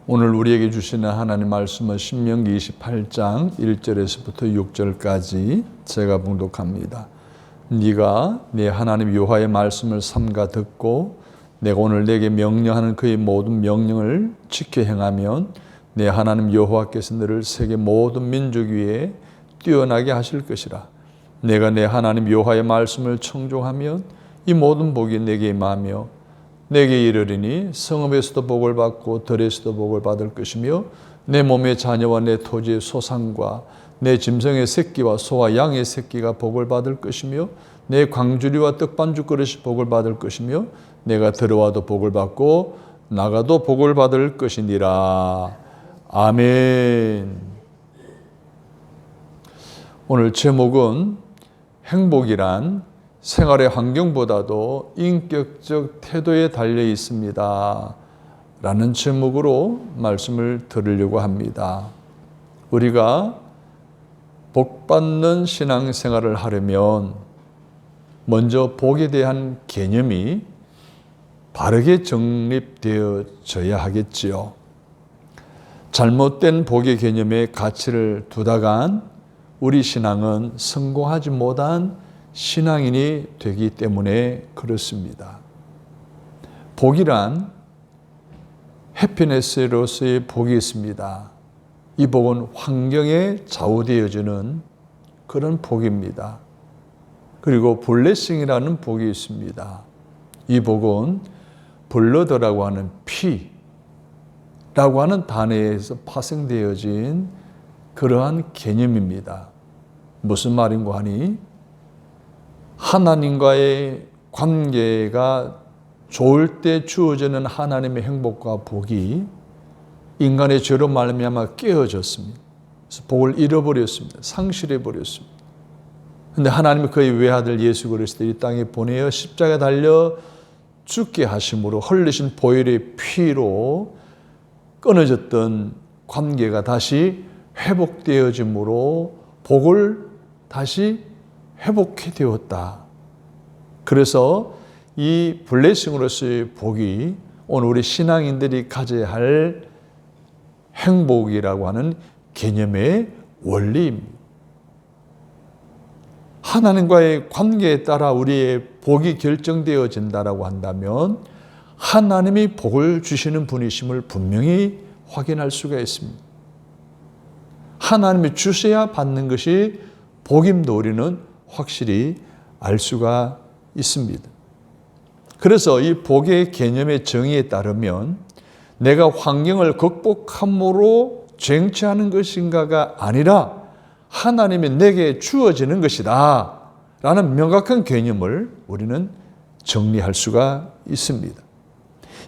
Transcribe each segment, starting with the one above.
오늘 우리에게 주시는 하나님 말씀은 신명기 28장 1절에서부터 6절까지 제가 봉독합니다. 네가 네 하나님 여호와의 말씀을 삼가 듣고 내가 오늘 네게 명령하는 그의 모든 명령을 지켜 행하면 네 하나님 여호와께서 너를 세계 모든 민족 위에 뛰어나게 하실 것이라. 내가 네 하나님 여호와의 말씀을 청종하면 이 모든 복이 내게 임하며 내게 이르리니 성읍에서도 복을 받고 들에서도 복을 받을 것이며 내 몸의 자녀와 내 토지의 소산과 내 짐승의 새끼와 소와 양의 새끼가 복을 받을 것이며 내 광주리와 떡반죽 그릇이 복을 받을 것이며 내가 들어와도 복을 받고 나가도 복을 받을 것이니라. 아멘. 오늘 제목은 행복이란 생활의 환경보다도 인격적 태도에 달려 있습니다 라는 제목으로 말씀을 드리려고 합니다. 우리가 복받는 신앙생활을 하려면 먼저 복에 대한 개념이 바르게 정립되어져야 하겠지요. 잘못된 복의 개념에 가치를 두다간 우리 신앙은 성공하지 못한 신앙인이 되기 때문에 그렇습니다. 복이란 해피네스로서의 복이 있습니다. 이 복은 환경에 좌우되어지는 그런 복입니다. 그리고 블레싱이라는 복이 있습니다. 이 복은 블러드라고 하는 피라고 하는 단어에서 파생되어진 그러한 개념입니다. 무슨 말인고 하니 하나님과의 관계가 좋을 때 주어지는 하나님의 행복과 복이 인간의 죄로 말미암아 깨어졌습니다. 그래서 복을 잃어버렸습니다. 상실해버렸습니다. 그런데 하나님이 그의 외아들 예수 그리스도를 이 땅에 보내어 십자가에 달려 죽게 하심으로 흘리신 보혈의 피로 끊어졌던 관계가 다시 회복되어짐으로 복을 다시 회복해 되었다. 그래서 이 블레싱으로서의 복이 오늘 우리 신앙인들이 가져야 할 행복이라고 하는 개념의 원리입니다. 하나님과의 관계에 따라 우리의 복이 결정되어진다라고 한다면 하나님이 복을 주시는 분이심을 분명히 확인할 수가 있습니다. 하나님이 주셔야 받는 것이 복임도 우리는 확실히 알 수가 있습니다. 그래서 이 복의 개념의 정의에 따르면 내가 환경을 극복함으로 쟁취하는 것인가가 아니라 하나님이 내게 주어지는 것이다 라는 명확한 개념을 우리는 정리할 수가 있습니다.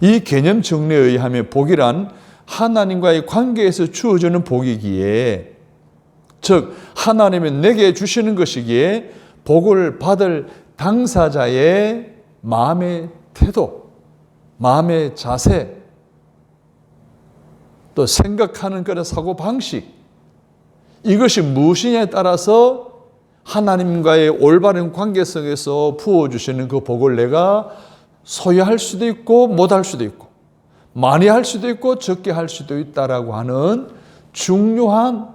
이 개념 정리에 의하면 복이란 하나님과의 관계에서 주어지는 복이기에, 즉 하나님이 내게 주시는 것이기에 복을 받을 당사자의 마음의 태도, 마음의 자세, 또 생각하는 그런 사고방식, 이것이 무엇이냐에 따라서 하나님과의 올바른 관계 속에서 부어주시는 그 복을 내가 소유할 수도 있고 못할 수도 있고 많이 할 수도 있고 적게 할 수도 있다라고 하는 중요한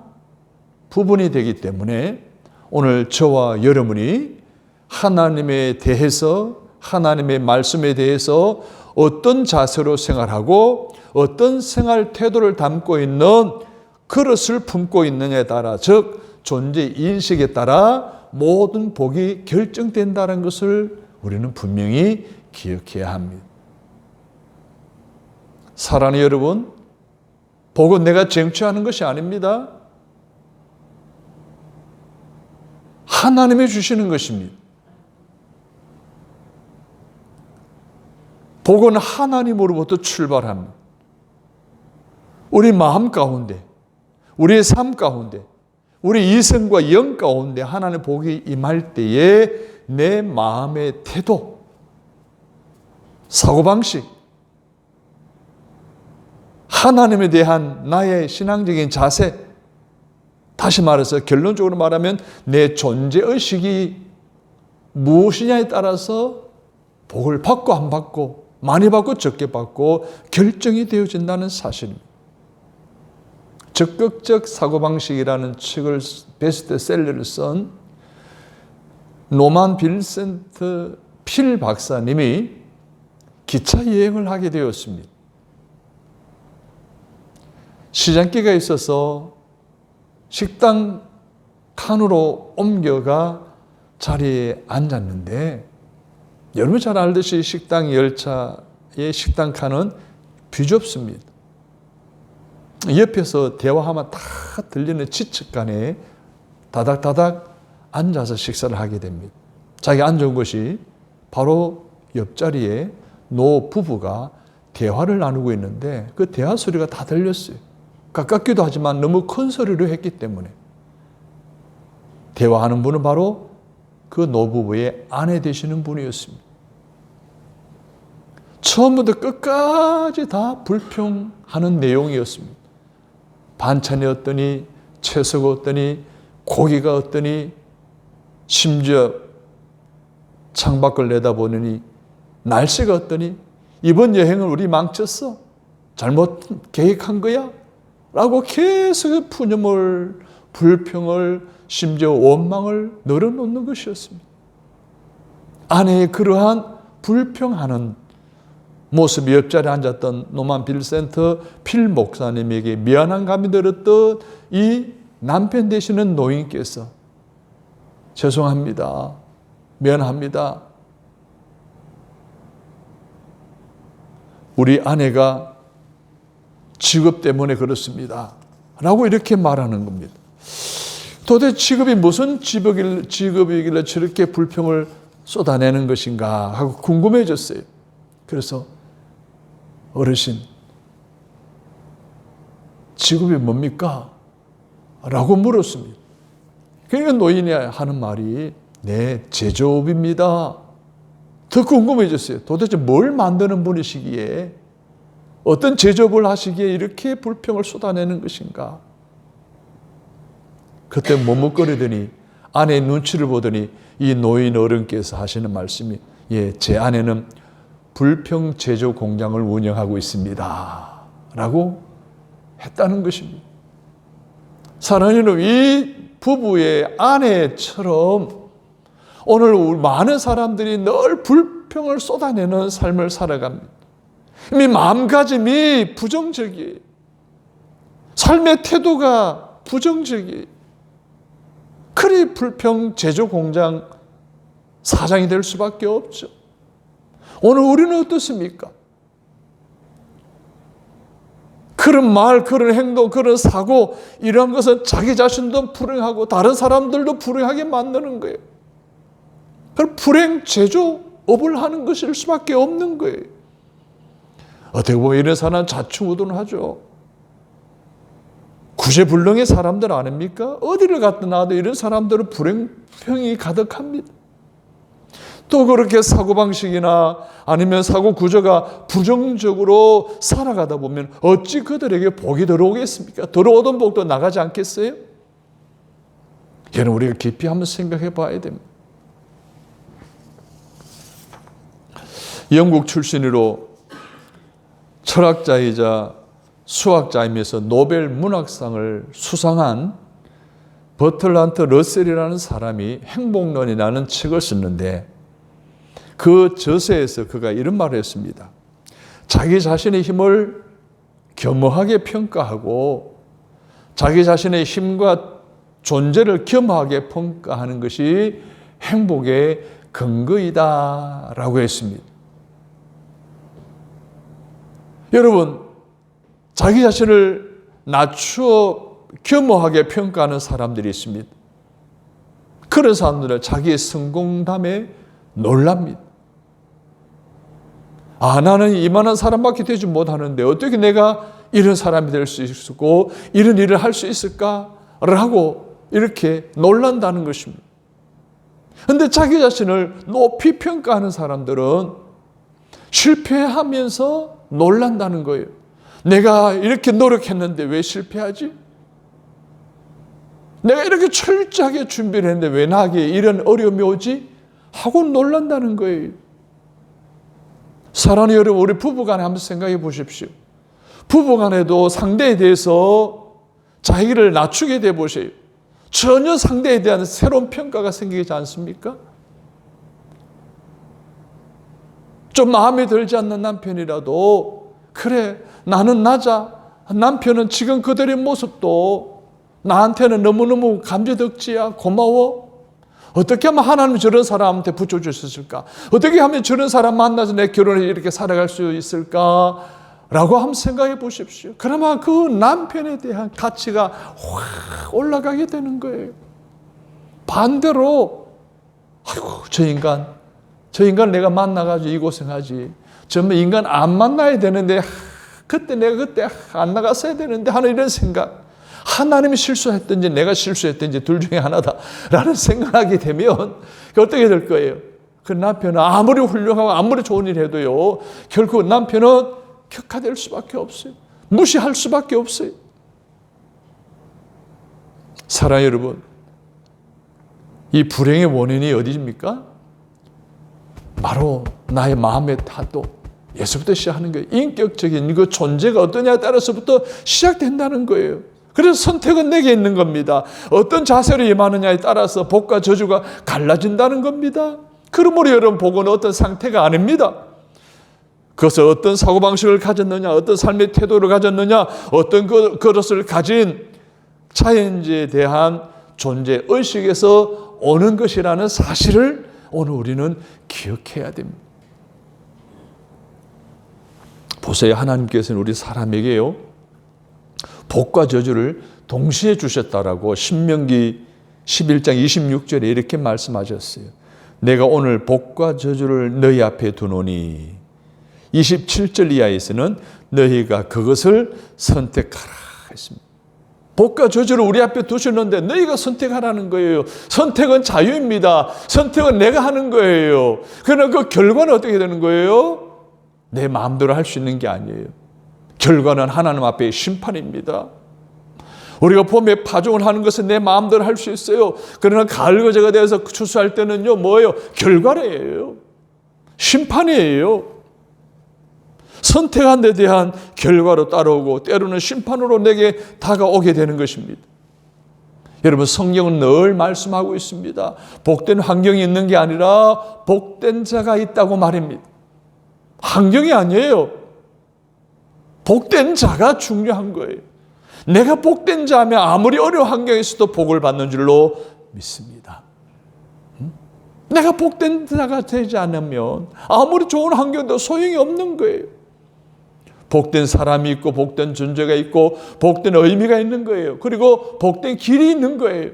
부분이 되기 때문에 오늘 저와 여러분이 하나님에 대해서, 하나님의 말씀에 대해서 어떤 자세로 생활하고 어떤 생활 태도를 담고 있는 그릇을 품고 있느냐에 따라, 즉 존재 인식에 따라 모든 복이 결정된다는 것을 우리는 분명히 기억해야 합니다. 사랑하는 여러분, 복은 내가 쟁취하는 것이 아닙니다. 하나님이 주시는 것입니다. 복은 하나님으로부터 출발합니다. 우리 마음 가운데, 우리의 삶 가운데, 우리 이성과 영 가운데 하나님의 복이 임할 때에 내 마음의 태도, 사고방식, 하나님에 대한 나의 신앙적인 자세, 다시 말해서 결론적으로 말하면 내 존재의식이 무엇이냐에 따라서 복을 받고 안 받고, 많이 받고 적게 받고 결정이 되어진다는 사실입니다. 적극적 사고방식이라는 책을 베스트셀러를 쓴 노만 빈센트 필 박사님이 기차 여행을 하게 되었습니다. 시장기가 있어서 식당 칸으로 옮겨가 자리에 앉았는데, 여러분 잘 알듯이 식당 열차의 식당 칸은 비좁습니다. 옆에서 대화하면 다 들리는 지측간에 다닥다닥 앉아서 식사를 하게 됩니다. 자기가 앉은 곳이 바로 옆자리에 노 부부가 대화를 나누고 있는데 그 대화 소리가 다 들렸어요. 가깝기도 하지만 너무 큰 소리로 했기 때문에. 대화하는 분은 바로 그 노부부의 아내 되시는 분이었습니다. 처음부터 끝까지 다 불평하는 내용이었습니다. 반찬이 어떠니, 채소가 어떠니, 고기가 어떠니, 심지어 창밖을 내다보니 날씨가 어떠니, 이번 여행을 우리 망쳤어? 잘못 계획한 거야? 라고 계속 푸념을, 불평을, 심지어 원망을 늘어놓는 것이었습니다. 아내의 그러한 불평하는 모습이 옆자리에 앉았던 노만 빈센트 필 목사님에게 미안한 감이 들었던 이 남편 되시는 노인께서 죄송합니다. 미안합니다. 우리 아내가 직업 때문에 그렇습니다. 라고 이렇게 말하는 겁니다. 도대체 직업이 무슨 직업이길래 저렇게 불평을 쏟아내는 것인가 하고 궁금해졌어요. 그래서 어르신, 직업이 뭡니까? 라고 물었습니다. 그러니까 노인이 하는 말이 네, 제조업입니다. 더 궁금해졌어요. 도대체 뭘 만드는 분이시기에, 어떤 제조업을 하시기에 이렇게 불평을 쏟아내는 것인가? 그때 머뭇거리더니 아내의 눈치를 보더니 이 노인 어른께서 하시는 말씀이 예, 제 아내는 불평 제조 공장을 운영하고 있습니다. 라고 했다는 것입니다. 사랑하는 여러분, 이 부부의 아내처럼 오늘 많은 사람들이 늘 불평을 쏟아내는 삶을 살아갑니다. 이미 마음가짐이 부정적이에요. 삶의 태도가 부정적이에요. 그리 불평 제조 공장 사장이 될 수밖에 없죠. 오늘 우리는 어떻습니까? 그런 말, 그런 행동, 그런 사고, 이런 것은 자기 자신도 불행하고 다른 사람들도 불행하게 만드는 거예요. 그럼 불행 제조업을 하는 것일 수밖에 없는 거예요. 어떻게 보면 이런 사람은 자충우돌하죠. 구제불능의 사람들 아닙니까? 어디를 갔다 나와도 이런 사람들은 불행병이 가득합니다. 또 그렇게 사고방식이나 아니면 사고 구조가 부정적으로 살아가다 보면 어찌 그들에게 복이 들어오겠습니까? 들어오던 복도 나가지 않겠어요? 여러분, 우리가 깊이 한번 생각해 봐야 됩니다. 영국 출신으로 철학자이자 수학자이면서 노벨 문학상을 수상한 버틀란트 러셀이라는 사람이 행복론이라는 책을 썼는데 그 저서에서 그가 이런 말을 했습니다. 자기 자신의 힘을 겸허하게 평가하고 자기 자신의 힘과 존재를 겸허하게 평가하는 것이 행복의 근거이다 라고 했습니다. 여러분, 자기 자신을 낮추어 겸허하게 평가하는 사람들이 있습니다. 그런 사람들은 자기의 성공담에 놀랍니다. 나는 이만한 사람밖에 되지 못하는데 어떻게 내가 이런 사람이 될 수 있고 이런 일을 할 수 있을까라고 이렇게 놀란다는 것입니다. 그런데 자기 자신을 높이 평가하는 사람들은 실패하면서 놀란다는 거예요. 내가 이렇게 노력했는데 왜 실패하지? 내가 이렇게 철저하게 준비를 했는데 왜 나에게 이런 어려움이 오지? 하고 놀란다는 거예요. 사랑하는 여러분, 우리 부부간에 한번 생각해 보십시오. 부부간에도 상대에 대해서 자기를 낮추게 돼 보세요. 전혀 상대에 대한 새로운 평가가 생기지 않습니까? 좀 마음에 들지 않는 남편이라도 그래 나는 나자. 남편은 지금 그들의 모습도 나한테는 너무너무 감개덕지야. 고마워. 어떻게 하면 하나님이 저런 사람한테 붙여주셨을까? 어떻게 하면 저런 사람 만나서 내 결혼을 이렇게 살아갈 수 있을까? 라고 한번 생각해 보십시오. 그러면 그 남편에 대한 가치가 확 올라가게 되는 거예요. 반대로 아이고 저 인간 내가 만나가지고 이 고생하지. 정말 인간 안 만나야 되는데 그때 내가 그때 안 나갔어야 되는데 하는 이런 생각. 하나님이 실수했든지 내가 실수했든지 둘 중에 하나다 라는 생각하게 되면 어떻게 될 거예요? 그 남편은 아무리 훌륭하고 아무리 좋은 일 해도요 결국 남편은 격화될 수밖에 없어요. 무시할 수밖에 없어요. 사랑하는 여러분, 이 불행의 원인이 어디입니까? 바로 나의 마음의 태도, 예서부터 시작하는 거예요. 인격적인 그 존재가 어떠냐에 따라서부터 시작된다는 거예요. 그래서 선택은 내게 있는 겁니다. 어떤 자세로 임하느냐에 따라서 복과 저주가 갈라진다는 겁니다. 그러므로 여러분 복은 어떤 상태가 아닙니다. 그것을 어떤 사고방식을 가졌느냐, 어떤 삶의 태도를 가졌느냐, 어떤 그것을 가진 자연지에 대한 존재 의식에서 오는 것이라는 사실을 오늘 우리는 기억해야 됩니다. 보세요. 하나님께서는 우리 사람에게요 복과 저주를 동시에 주셨다라고 신명기 11장 26절에 이렇게 말씀하셨어요. 내가 오늘 복과 저주를 너희 앞에 두노니 27절 이하에서는 너희가 그것을 선택하라 했습니다. 복과 저주를 우리 앞에 두셨는데 너희가 선택하라는 거예요. 선택은 자유입니다. 선택은 내가 하는 거예요. 그러나 그 결과는 어떻게 되는 거예요? 내 마음대로 할 수 있는 게 아니에요. 결과는 하나님 앞에 심판입니다. 우리가 봄에 파종을 하는 것은 내 마음대로 할 수 있어요. 그러나 가을 거제가 되어서 추수할 때는요 뭐예요? 결과래요. 심판이에요. 선택한 데 대한 결과로 따라오고 때로는 심판으로 내게 다가오게 되는 것입니다. 여러분 성경은 늘 말씀하고 있습니다. 복된 환경이 있는 게 아니라 복된 자가 있다고 말입니다. 환경이 아니에요. 복된 자가 중요한 거예요. 내가 복된 자면 아무리 어려운 환경에서도 복을 받는 줄로 믿습니다. 내가 복된 자가 되지 않으면 아무리 좋은 환경도 소용이 없는 거예요. 복된 사람이 있고 복된 존재가 있고 복된 의미가 있는 거예요. 그리고 복된 길이 있는 거예요.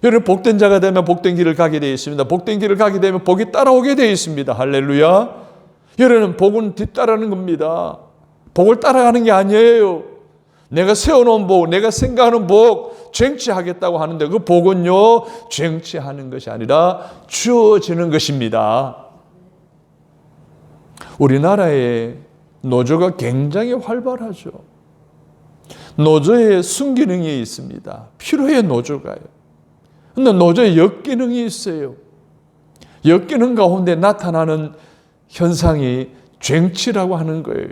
여러분 복된 자가 되면 복된 길을 가게 되어 있습니다. 복된 길을 가게 되면 복이 따라오게 되어 있습니다. 할렐루야. 여러분 복은 뒤따르는 겁니다. 복을 따라가는 게 아니에요. 내가 세워놓은 복, 내가 생각하는 복 쟁취하겠다고 하는데 그 복은요 쟁취하는 것이 아니라 주어지는 것입니다. 우리나라에 노조가 굉장히 활발하죠. 노조에 순기능이 있습니다. 필요해 노조가요. 그런데 노조에 역기능이 있어요. 역기능 가운데 나타나는 현상이 쟁취라고 하는 거예요.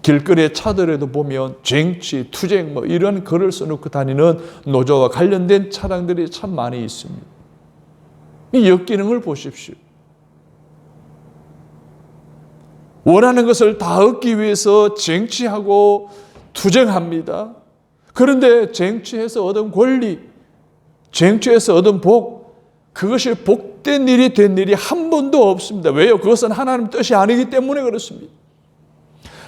길거리에 차들에도 보면 쟁취, 투쟁 뭐 이런 글을 써놓고 다니는 노조와 관련된 차량들이 참 많이 있습니다. 이 역기능을 보십시오. 원하는 것을 다 얻기 위해서 쟁취하고 투쟁합니다. 그런데 쟁취해서 얻은 권리, 쟁취해서 얻은 복, 그것이 복된 일이 된 일이 한 번도 없습니다. 왜요? 그것은 하나님 뜻이 아니기 때문에 그렇습니다.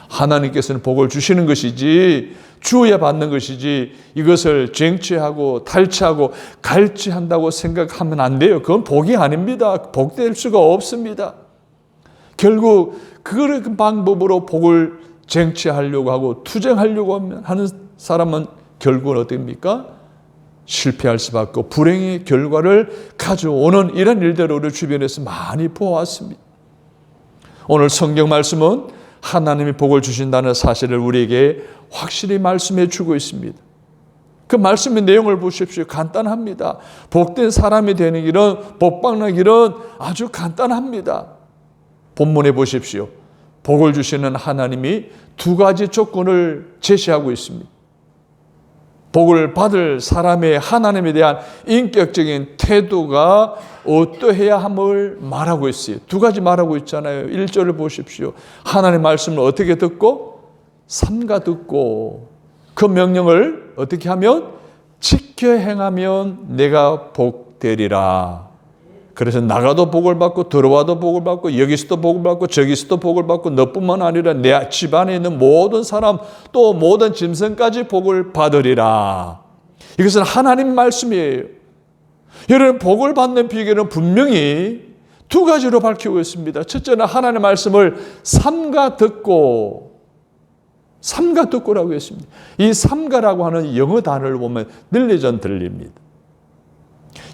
하나님께서는 복을 주시는 것이지 주어야 받는 것이지 이것을 쟁취하고 탈취하고 갈취한다고 생각하면 안 돼요. 그건 복이 아닙니다. 복될 수가 없습니다. 결국 그 방법으로 복을 쟁취하려고 하고 투쟁하려고 하는 사람은 결국은 어떻습니까? 실패할 수밖에 없고 불행의 결과를 가져오는 이런 일들을 우리 주변에서 많이 보았습니다. 오늘 성경 말씀은 하나님이 복을 주신다는 사실을 우리에게 확실히 말씀해 주고 있습니다. 그 말씀의 내용을 보십시오. 간단합니다. 복된 사람이 되는 길은, 복받는 길은 아주 간단합니다. 본문에 보십시오. 복을 주시는 하나님이 두 가지 조건을 제시하고 있습니다. 복을 받을 사람의 하나님에 대한 인격적인 태도가 어떠해야 함을 말하고 있어요. 두 가지 말하고 있잖아요. 1절을 보십시오. 하나님의 말씀을 어떻게 듣고? 삼가 듣고 그 명령을 어떻게 하면? 지켜 행하면 내가 복되리라. 그래서 나가도 복을 받고 들어와도 복을 받고 여기서도 복을 받고 저기서도 복을 받고 너뿐만 아니라 내 집안에 있는 모든 사람 또 모든 짐승까지 복을 받으리라. 이것은 하나님 말씀이에요. 여러분 복을 받는 비결은 분명히 두 가지로 밝히고 있습니다. 첫째는 하나님의 말씀을 삼가 듣고라고 했습니다. 이 삼가라고 하는 영어 단어를 보면 diligent 들립니다.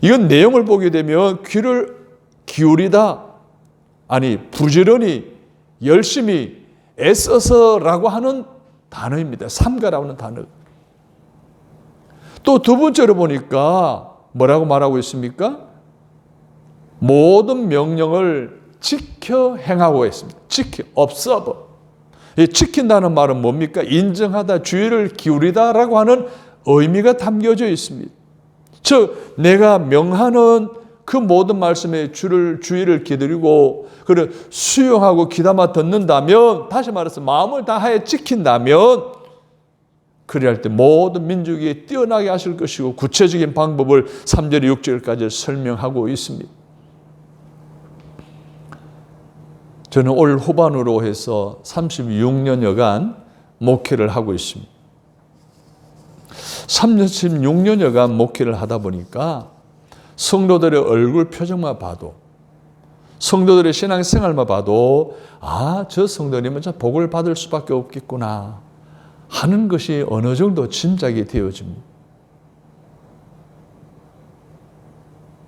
이건 내용을 보게 되면 귀를 기울이다, 아니 부지런히 열심히 애써서라고 하는 단어입니다. 삼가라고 하는 단어. 또 두 번째로 보니까 뭐라고 말하고 있습니까? 모든 명령을 지켜 행하고 있습니다. observe. 이 지킨다는 말은 뭡니까? 인정하다, 주의를 기울이다라고 하는 의미가 담겨져 있습니다. 즉 내가 명하는 그 모든 말씀에 주의를 기울이고 그를 수용하고 귀담아 듣는다면, 다시 말해서 마음을 다하여 지킨다면 그리할 때 모든 민족이 뛰어나게 하실 것이고 구체적인 방법을 3절 6절까지 설명하고 있습니다. 저는 올 후반으로 해서 36년여간 목회를 하고 있습니다. 36년여간 목회를 하다 보니까 성도들의 얼굴 표정만 봐도, 성도들의 신앙생활만 봐도 저 성도님은 참 복을 받을 수밖에 없겠구나 하는 것이 어느 정도 짐작이 되어집니다.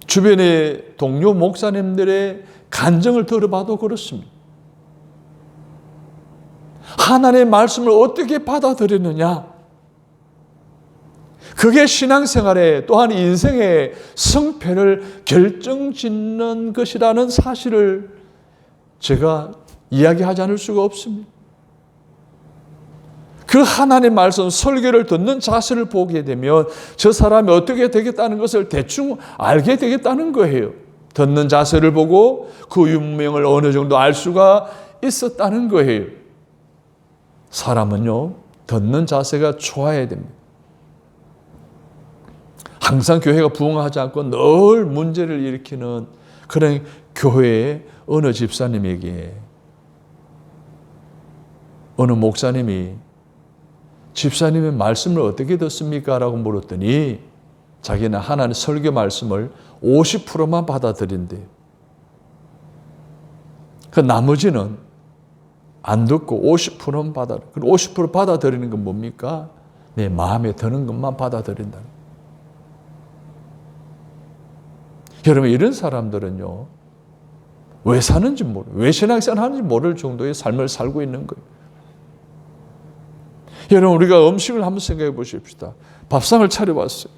주변의 동료 목사님들의 간증을 들어봐도 그렇습니다. 하나님의 말씀을 어떻게 받아들였느냐, 그게 신앙생활에 또한 인생의 성패를 결정짓는 것이라는 사실을 제가 이야기하지 않을 수가 없습니다. 그 하나님의 말씀 설교를 듣는 자세를 보게 되면 저 사람이 어떻게 되겠다는 것을 대충 알게 되겠다는 거예요. 듣는 자세를 보고 그 운명을 어느 정도 알 수가 있었다는 거예요. 사람은요, 듣는 자세가 좋아야 됩니다. 항상 교회가 부흥하지 않고 늘 문제를 일으키는 그런 교회의 어느 집사님에게 어느 목사님이 집사님의 말씀을 어떻게 듣습니까? 라고 물었더니 자기는 하나님 설교 말씀을 50%만 받아들인대요. 그 나머지는 안 듣고 50%만 그 50% 받아들이는 건 뭡니까? 내 마음에 드는 것만 받아들인다. 여러분, 이런 사람들은요, 왜 사는지 왜 신앙생활 하는지 모를 정도의 삶을 살고 있는 거예요. 여러분, 우리가 음식을 한번 생각해 보십시다. 밥상을 차려봤어요.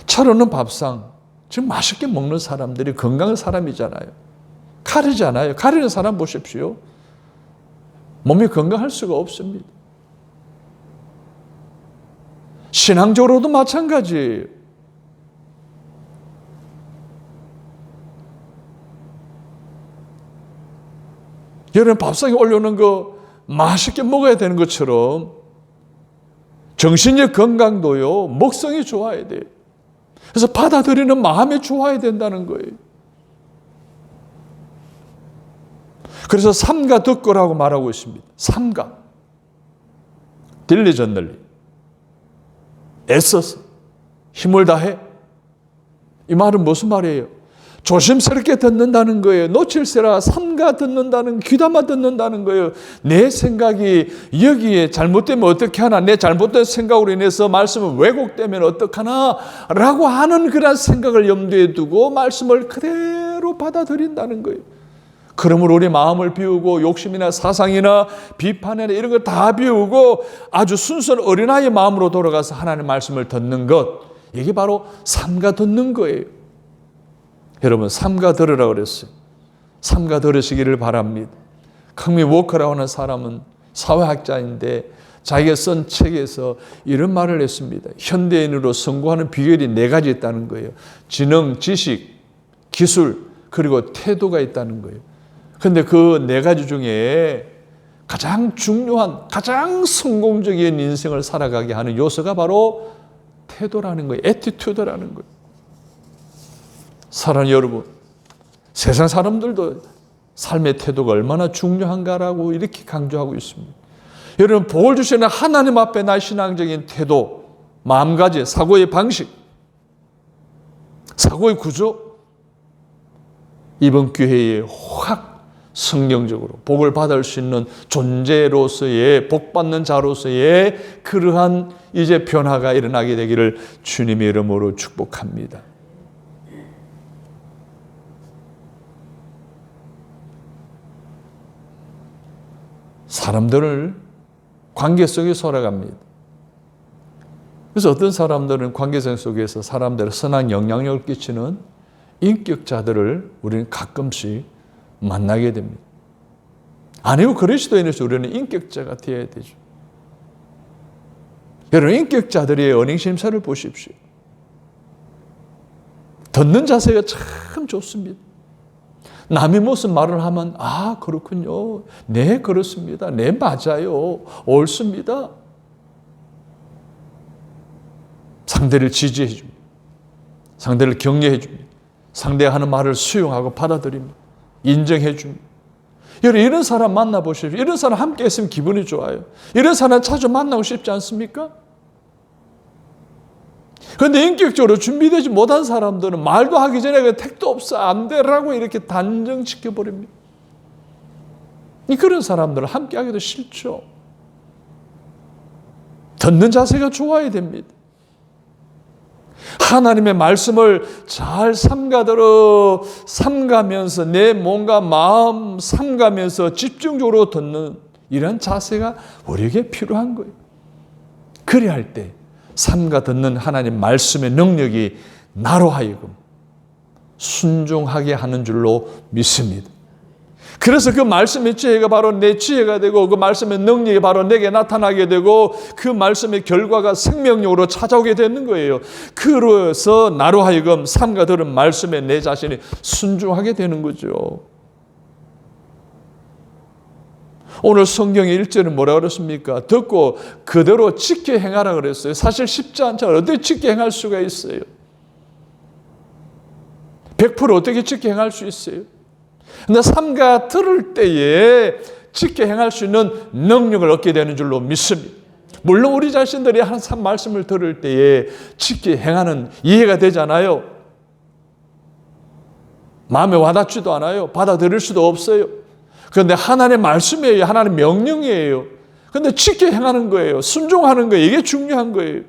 차려놓은 밥상, 지금 맛있게 먹는 사람들이 건강한 사람이잖아요. 가리잖아요. 가리는 사람 보십시오. 몸이 건강할 수가 없습니다. 신앙적으로도 마찬가지예요. 여러분, 밥상에 올려놓은 거 맛있게 먹어야 되는 것처럼 정신적 건강도요, 먹성이 좋아야 돼요. 그래서 받아들이는 마음이 좋아야 된다는 거예요. 그래서 삼가 듣고라고 말하고 있습니다. 삼가. diligently. 애써서. 힘을 다해. 이 말은 무슨 말이에요? 조심스럽게 듣는다는 거예요. 놓칠세라 삼가 듣는다는, 귀담아 듣는다는 거예요. 내 생각이 여기에 잘못되면 어떻게 하나, 내 잘못된 생각으로 인해서 말씀은 왜곡되면 어떡하나 라고 하는 그런 생각을 염두에 두고 말씀을 그대로 받아들인다는 거예요. 그러므로 우리 마음을 비우고 욕심이나 사상이나 비판이나 이런 거 다 비우고 아주 순수한 어린아이의 마음으로 돌아가서 하나님의 말씀을 듣는 것, 이게 바로 삼가 듣는 거예요. 여러분, 삼가 들으라고 그랬어요. 삼가 들으시기를 바랍니다. 컴미 워커라고 하는 사람은 사회학자인데 자기가 쓴 책에서 이런 말을 했습니다. 현대인으로 성공하는 비결이 4가지 있다는 거예요. 지능, 지식, 기술, 그리고 태도가 있다는 거예요. 그런데 그 4가지 중에 가장 중요한, 가장 성공적인 인생을 살아가게 하는 요소가 바로 태도라는 거예요. 애티튜드라는 거예요. 사랑하는 여러분, 세상 사람들도 삶의 태도가 얼마나 중요한가라고 이렇게 강조하고 있습니다. 여러분, 복을 주시는 하나님 앞에 나의 신앙적인 태도, 마음가짐, 사고의 방식, 사고의 구조, 이번 기회에 확 성경적으로 복을 받을 수 있는 존재로서의, 복받는 자로서의 그러한 이제 변화가 일어나게 되기를 주님의 이름으로 축복합니다. 사람들을 관계 속에 살아갑니다. 그래서 어떤 사람들은 관계성 속에서 사람들의 선한 영향력을 끼치는 인격자들을 우리는 가끔씩 만나게 됩니다. 아니고 그리스도인에서 우리는 인격자가 되어야 되죠. 여러분, 인격자들의 언행 심사를 보십시오. 듣는 자세가 참 좋습니다. 남이 무슨 말을 하면 아, 그렇군요. 네, 그렇습니다. 네, 맞아요. 옳습니다. 상대를 지지해 줍니다. 상대를 격려해 줍니다. 상대가 하는 말을 수용하고 받아들입니다. 인정해 줍니다. 여러분, 이런 사람 만나보십시오. 이런 사람 함께 있으면 기분이 좋아요. 이런 사람 자주 만나고 싶지 않습니까? 그런데 인격적으로 준비되지 못한 사람들은 말도 하기 전에 택도 없어, 안 되라고 이렇게 단정시켜버립니다. 그런 사람들은 함께 하기도 싫죠. 듣는 자세가 좋아야 됩니다. 하나님의 말씀을 잘 삼가면서 내 몸과 마음 삼가면서 집중적으로 듣는 이런 자세가 우리에게 필요한 거예요. 그래야 할 때 삼가 듣는 하나님 말씀의 능력이 나로 하여금 순종하게 하는 줄로 믿습니다. 그래서 그 말씀의 지혜가 바로 내 지혜가 되고 그 말씀의 능력이 바로 내게 나타나게 되고 그 말씀의 결과가 생명력으로 찾아오게 되는 거예요. 그래서 나로 하여금 삼가 들은 말씀에 내 자신이 순종하게 되는 거죠. 오늘 성경의 1절은 뭐라고 그랬습니까? 듣고 그대로 지켜 행하라 그랬어요. 사실 쉽지 않잖아요. 어떻게 지켜 행할 수가 있어요? 100% 어떻게 지켜 행할 수 있어요? 근데 삼가 들을 때에 지켜 행할 수 있는 능력을 얻게 되는 줄로 믿습니다. 물론 우리 자신들이 항상 말씀을 들을 때에 지켜 행하는 이해가 되잖아요. 마음에 와닿지도 않아요. 받아들일 수도 없어요. 그런데 하나님의 말씀이에요. 하나님의 명령이에요. 그런데 지켜 행하는 거예요. 순종하는 거예요. 이게 중요한 거예요.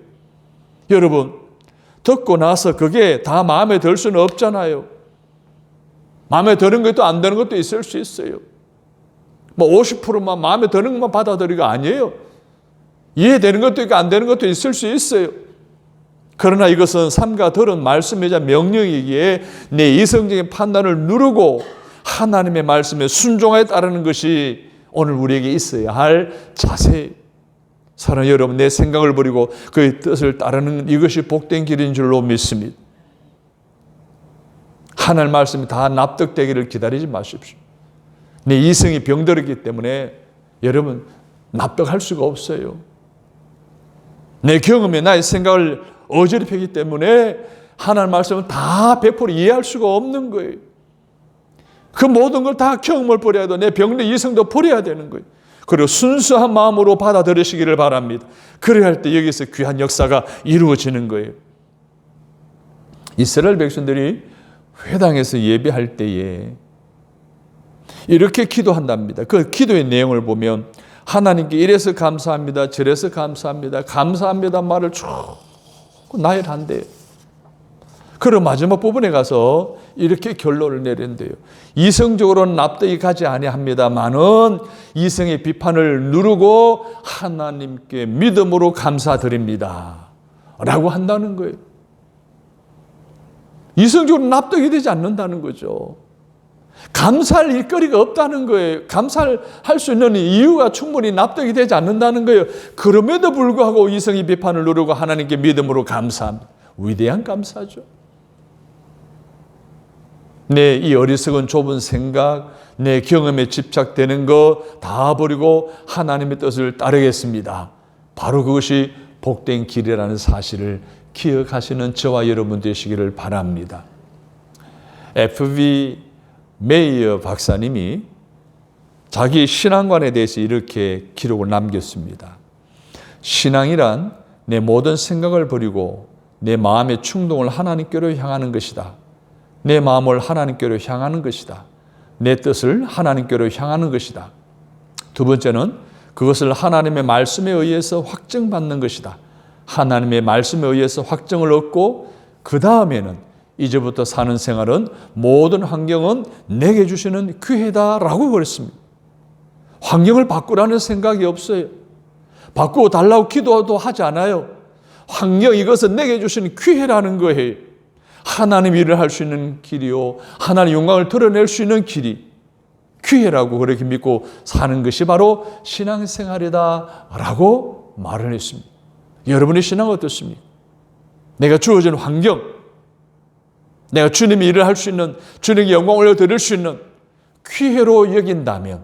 여러분, 듣고 나서 그게 다 마음에 들 수는 없잖아요. 마음에 드는 것도 안 되는 것도 있을 수 있어요. 뭐 50%만 마음에 드는 것만 받아들이고 아니에요. 이해되는 것도 있고 안 되는 것도 있을 수 있어요. 그러나 이것은 삼가 들은 말씀이자 명령이기에 내 이성적인 판단을 누르고 하나님의 말씀에 순종하여 따르는 것이 오늘 우리에게 있어야 할 자세. 사랑하는 여러분, 내 생각을 버리고 그의 뜻을 따르는 이것이 복된 길인 줄로 믿습니다. 하나님 말씀이 다 납득되기를 기다리지 마십시오. 내 이성이 병들었기 때문에 여러분 납득할 수가 없어요. 내 경험에 나의 생각을 어지럽히기 때문에 하나님 말씀을 다 100% 이해할 수가 없는 거예요. 그 모든 걸 다 경험을 버려야 돼. 내 병내 이성도 버려야 되는 거예요. 그리고 순수한 마음으로 받아들이시기를 바랍니다. 그래야 할 때 여기서 귀한 역사가 이루어지는 거예요. 이스라엘 백성들이 회당에서 예배할 때에 이렇게 기도한답니다. 그 기도의 내용을 보면 하나님께 이래서 감사합니다. 저래서 감사합니다. 감사합니다 말을 쭉 나열한대요. 그리고 마지막 부분에 가서 이렇게 결론을 내린대요. 이성적으로는 납득이 가지 아니합니다마는 이성의 비판을 누르고 하나님께 믿음으로 감사드립니다 라고 한다는 거예요. 이성적으로 납득이 되지 않는다는 거죠. 감사할 일거리가 없다는 거예요. 감사할 수 있는 이유가 충분히 납득이 되지 않는다는 거예요. 그럼에도 불구하고 이성이 비판을 누르고 하나님께 믿음으로 감사합니다. 위대한 감사죠. 내 이 어리석은 좁은 생각, 내 경험에 집착되는 거 다 버리고 하나님의 뜻을 따르겠습니다. 바로 그것이 복된 길이라는 사실을 기억하시는 저와 여러분 되시기를 바랍니다. F.V. 메이어 박사님이 자기 신앙관에 대해서 이렇게 기록을 남겼습니다. 신앙이란 내 모든 생각을 버리고 내 마음의 충동을 하나님께로 향하는 것이다. 내 마음을 하나님께로 향하는 것이다. 내 뜻을 하나님께로 향하는 것이다. 두 번째는 그것을 하나님의 말씀에 의해서 확증받는 것이다. 하나님의 말씀에 의해서 확정을 얻고 그 다음에는 이제부터 사는 생활은 모든 환경은 내게 주시는 기회다라고 그랬습니다. 환경을 바꾸라는 생각이 없어요. 바꾸어 달라고 기도도 하지 않아요. 환경 이것은 내게 주시는 기회라는 거예요. 하나님 일을 할 수 있는 길이요. 하나님 영광을 드러낼 수 있는 길이 기회라고 그렇게 믿고 사는 것이 바로 신앙생활이다라고 말을 했습니다. 여러분의 신앙은 어떻습니까? 내가 주어진 환경, 내가 주님이 일을 할 수 있는, 주님께 영광을 올려드릴 수 있는 기회로 여긴다면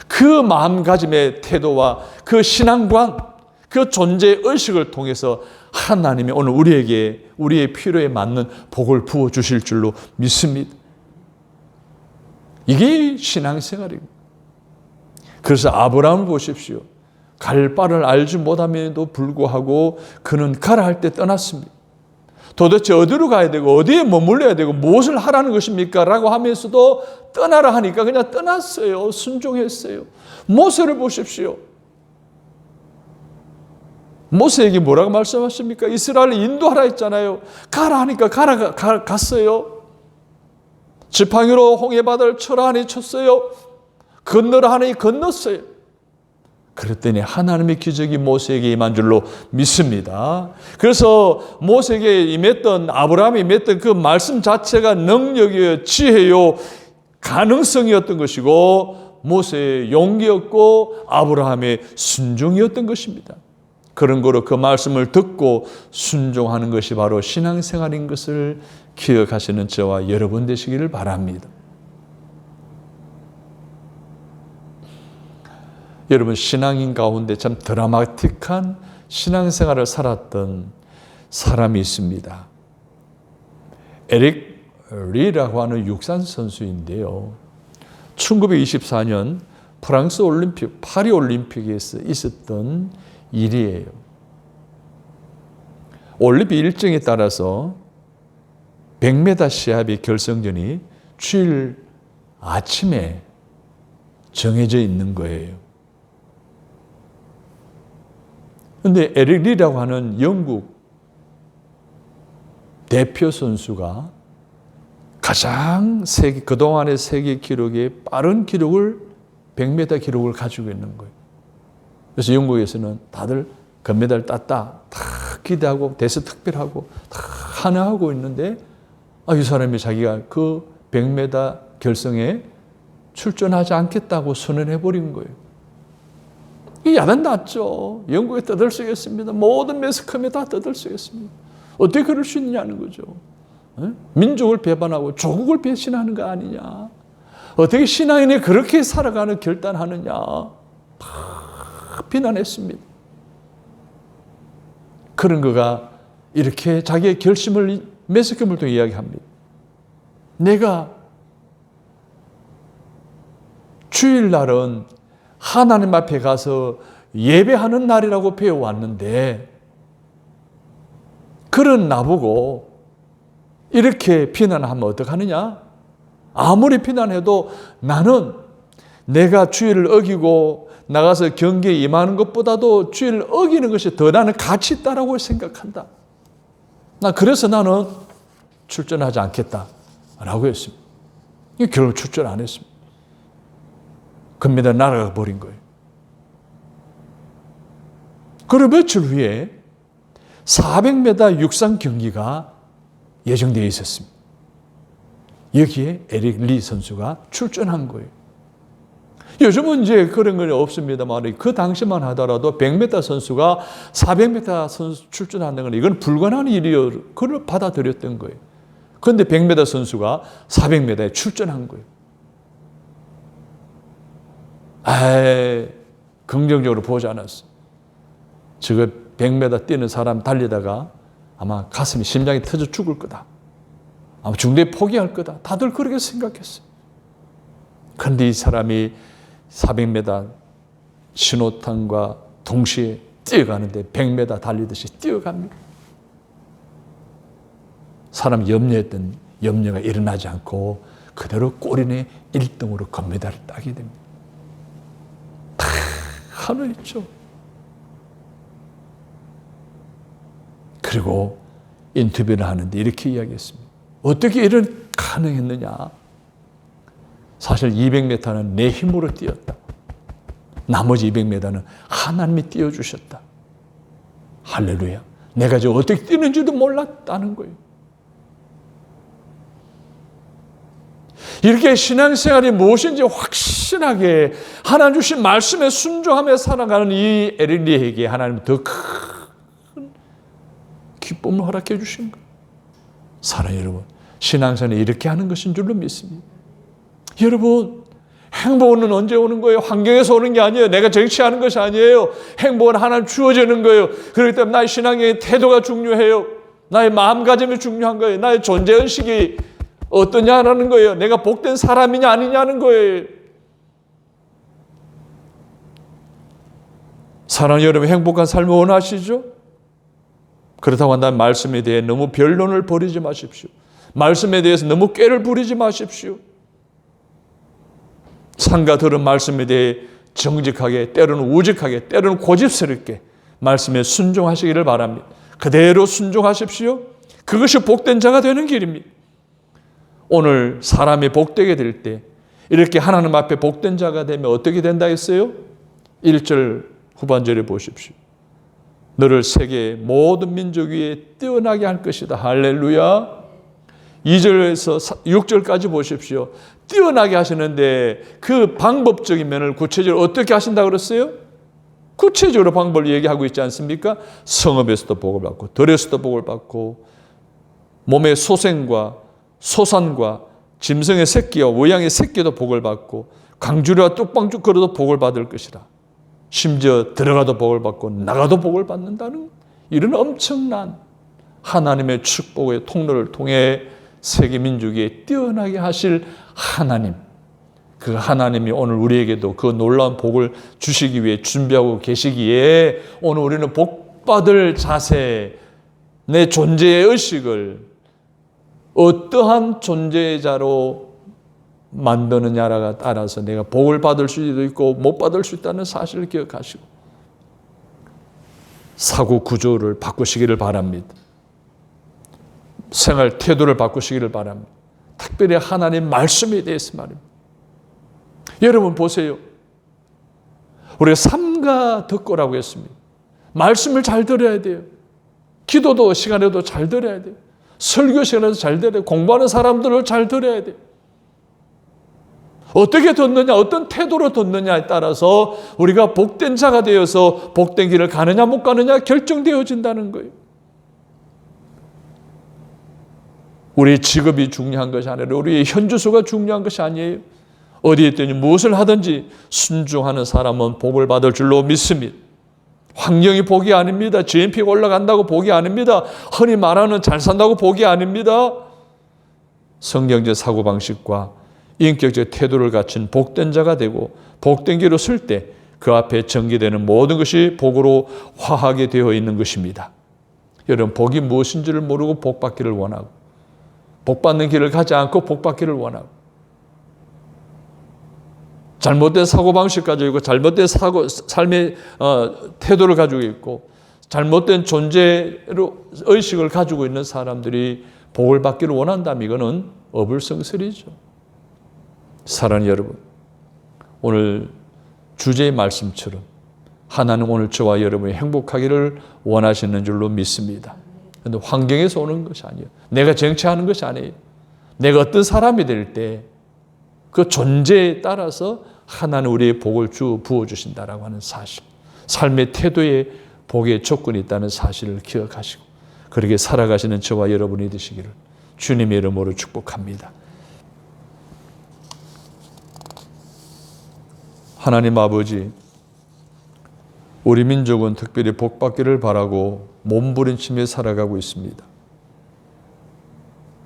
그 마음가짐의 태도와 그 신앙관, 그 존재의식을 통해서 하나님이 오늘 우리에게 우리의 필요에 맞는 복을 부어주실 줄로 믿습니다. 이게 신앙생활입니다. 그래서 아브라함을 보십시오. 갈 바를 알지 못함에도 불구하고 그는 가라 할 때 떠났습니다. 도대체 어디로 가야 되고 어디에 머물러야 되고 무엇을 하라는 것입니까? 라고 하면서도 떠나라 하니까 그냥 떠났어요. 순종했어요. 모세를 보십시오. 모세에게 뭐라고 말씀하십니까? 이스라엘을 인도하라 했잖아요. 가라 하니까 갔어요. 지팡이로 홍해바다를 쳐라 하니 쳤어요. 건너라 하니 건넜어요. 그랬더니 하나님의 기적이 모세에게 임한 줄로 믿습니다. 그래서 모세에게 임했던, 아브라함이 임했던 그 말씀 자체가 능력이요, 지혜요, 가능성이었던 것이고 모세의 용기였고 아브라함의 순종이었던 것입니다. 그런 거로 그 말씀을 듣고 순종하는 것이 바로 신앙생활인 것을 기억하시는 저와 여러분 되시기를 바랍니다. 여러분, 신앙인 가운데 참 드라마틱한 신앙생활을 살았던 사람이 있습니다. 에릭 리라고 하는 육상 선수인데요. 1924년 프랑스 올림픽, 파리 올림픽에서 있었던 일이에요. 올림픽 일정에 따라서 100m 시합의 결승전이 주일 아침에 정해져 있는 거예요. 그런데 에릭 리라고 하는 영국 대표 선수가 가장 그동안의 세계 기록의 빠른 기록을 100m 기록을 가지고 있는 거예요. 그래서 영국에서는 다들 금메달 땄다 다 기대하고 대서특별하고 다 환호하고 있는데 이 사람이 자기가 그 100m 결승에 출전하지 않겠다고 선언해버린 거예요. 이 야단 났죠. 영국에 떠들썩했습니다. 모든 매스컴에 다 떠들썩했습니다. 어떻게 그럴 수 있느냐는 거죠. 민족을 배반하고 조국을 배신하는 거 아니냐. 어떻게 신앙인이 그렇게 살아가는 결단하느냐. 다 비난했습니다. 그런 거가 이렇게 자기의 결심을 매스컴을 통해 이야기합니다. 내가 주일날은 하나님 앞에 가서 예배하는 날이라고 배워왔는데 그런 나보고 이렇게 비난하면 어떡하느냐? 아무리 비난해도 나는 내가 주일을 어기고 나가서 경기에 임하는 것보다도 주일을 어기는 것이 더 나는 가치 있다라고 생각한다. 그래서 나는 출전하지 않겠다라고 했습니다. 결국 출전 안 했습니다. 금메달 날아가 버린 거예요. 그리고 며칠 후에 400m 육상 경기가 예정되어 있었습니다. 여기에 에릭 리 선수가 출전한 거예요. 요즘은 이제 그런 건 없습니다만 그 당시만 하더라도 100m 선수가 400m 선수 출전하는 건 이건 불가능한 일이요. 그걸 받아들였던 거예요. 그런데 100m 선수가 400m에 출전한 거예요. 긍정적으로 보지 않았어. 저거 100m 뛰는 사람 달리다가 아마 가슴이 심장이 터져 죽을 거다. 아마 중대에 포기할 거다. 다들 그렇게 생각했어요. 그런데 이 사람이 400m 신호탄과 동시에 뛰어가는데 100m 달리듯이 뛰어갑니다. 사람 염려했던 염려가 일어나지 않고 그대로 꼬리내 1등으로 금메달을 따게 됩니다. 다 하늘있죠. 그리고 인터뷰를 하는데 이렇게 이야기했습니다. 어떻게 이런 가능했느냐? 사실 200m는 내 힘으로 뛰었다. 나머지 200m는 하나님이 띄워주셨다. 할렐루야. 내가 저 어떻게 뛰는지도 몰랐다는 거예요. 이렇게 신앙생활이 무엇인지 확실하게 하나님 주신 말씀에 순종하며 살아가는 이 에릭 리에게 하나님은 더 큰 기쁨을 허락해 주신 거예요. 사랑하는 여러분, 신앙생활이 이렇게 하는 것인 줄로 믿습니다. 여러분, 행복은 언제 오는 거예요? 환경에서 오는 게 아니에요. 내가 정치하는 것이 아니에요. 행복은 하나님 주어지는 거예요. 그렇기 때문에 나의 신앙의 태도가 중요해요. 나의 마음가짐이 중요한 거예요. 나의 존재의식이 어떠냐라는 거예요. 내가 복된 사람이냐 아니냐는 거예요. 사랑하는 여러분, 행복한 삶을 원하시죠? 그렇다고 한다면 말씀에 대해 너무 변론을 벌이지 마십시오. 말씀에 대해서 너무 꾀를 부리지 마십시오. 산과 들은 말씀에 대해 정직하게, 때로는 우직하게, 때로는 고집스럽게 말씀에 순종하시기를 바랍니다. 그대로 순종하십시오. 그것이 복된 자가 되는 길입니다. 오늘 사람이 복되게 될 때 이렇게 하나님 앞에 복된 자가 되면 어떻게 된다 했어요? 1절 후반절에 보십시오. 너를 세계의 모든 민족 위에 뛰어나게 할 것이다. 할렐루야. 2절에서 6절까지 보십시오. 뛰어나게 하시는데 그 방법적인 면을 구체적으로 어떻게 하신다고 그랬어요? 구체적으로 방법을 얘기하고 있지 않습니까? 성읍에서도 복을 받고 들에서도 복을 받고 몸의 소생과 소산과 짐승의 새끼와 외양의 새끼도 복을 받고 강주리와 뚝방죽 걸어도 복을 받을 것이라. 심지어 들어가도 복을 받고 나가도 복을 받는다는 이런 엄청난 하나님의 축복의 통로를 통해 세계 민족에 뛰어나게 하실 하나님, 그 하나님이 오늘 우리에게도 그 놀라운 복을 주시기 위해 준비하고 계시기에 오늘 우리는 복받을 자세, 내 존재의 의식을 어떠한 존재자로 만드느냐에 따라서 내가 복을 받을 수도 있고 못 받을 수 있다는 사실을 기억하시고 사고 구조를 바꾸시기를 바랍니다. 생활 태도를 바꾸시기를 바랍니다. 특별히 하나님 말씀에 대해서 말입니다. 여러분 보세요. 우리가 삼가 듣고라고 했습니다. 말씀을 잘 들어야 돼요. 기도도 시간에도 잘 들어야 돼요. 설교 시간에도 잘 들어야 돼요. 공부하는 사람들을 잘 들어야 돼요. 어떻게 듣느냐, 어떤 태도로 듣느냐에 따라서 우리가 복된 자가 되어서 복된 길을 가느냐 못 가느냐 결정되어진다는 거예요. 우리의 직업이 중요한 것이 아니라 우리의 현주소가 중요한 것이 아니에요. 어디에 있든지 무엇을 하든지 순종하는 사람은 복을 받을 줄로 믿습니다. 환경이 복이 아닙니다. GNP가 올라간다고 복이 아닙니다. 흔히 말하는 잘 산다고 복이 아닙니다. 성경적 사고방식과 인격적 태도를 갖춘 복된 자가 되고 복된 길로 쓸 때 그 앞에 전개되는 모든 것이 복으로 화하게 되어 있는 것입니다. 여러분, 복이 무엇인지를 모르고 복 받기를 원하고 복 받는 길을 가지 않고 복 받기를 원하고 잘못된 사고방식 가지고 있고 잘못된 삶의 태도를 가지고 있고 잘못된 존재로 의식을 가지고 있는 사람들이 복을 받기를 원한다면 이거는 어불성설이죠. 사랑하는 여러분, 오늘 주제의 말씀처럼 하나님 오늘 저와 여러분이 행복하기를 원하시는 줄로 믿습니다. 그런데 환경에서 오는 것이 아니에요. 내가 정치하는 것이 아니에요. 내가 어떤 사람이 될 때 그 존재에 따라서 하나는 우리의 복을 부어주신다라고 하는 사실, 삶의 태도에 복의 조건이 있다는 사실을 기억하시고 그렇게 살아가시는 저와 여러분이 되시기를 주님의 이름으로 축복합니다. 하나님 아버지, 우리 민족은 특별히 복받기를 바라고 몸부림치며 살아가고 있습니다.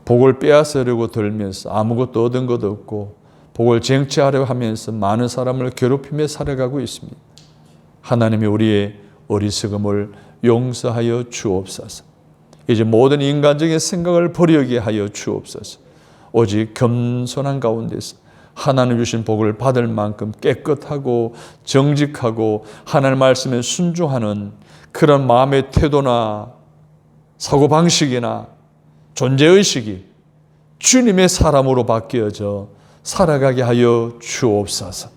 복을 빼앗으려고 들면서 아무것도 얻은 것도 없고 복을 쟁취하려 하면서 많은 사람을 괴롭히며 살아가고 있습니다. 하나님이 우리의 어리석음을 용서하여 주옵소서. 이제 모든 인간적인 생각을 버리게 하여 주옵소서. 오직 겸손한 가운데서 하나님 주신 복을 받을 만큼 깨끗하고 정직하고 하나님 말씀에 순종하는 그런 마음의 태도나 사고방식이나 존재의식이 주님의 사람으로 바뀌어져 살아가게 하여 주옵소서.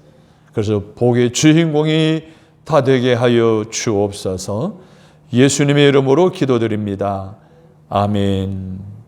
그래서 복의 주인공이 다 되게 하여 주옵소서. 예수님의 이름으로 기도드립니다. 아멘.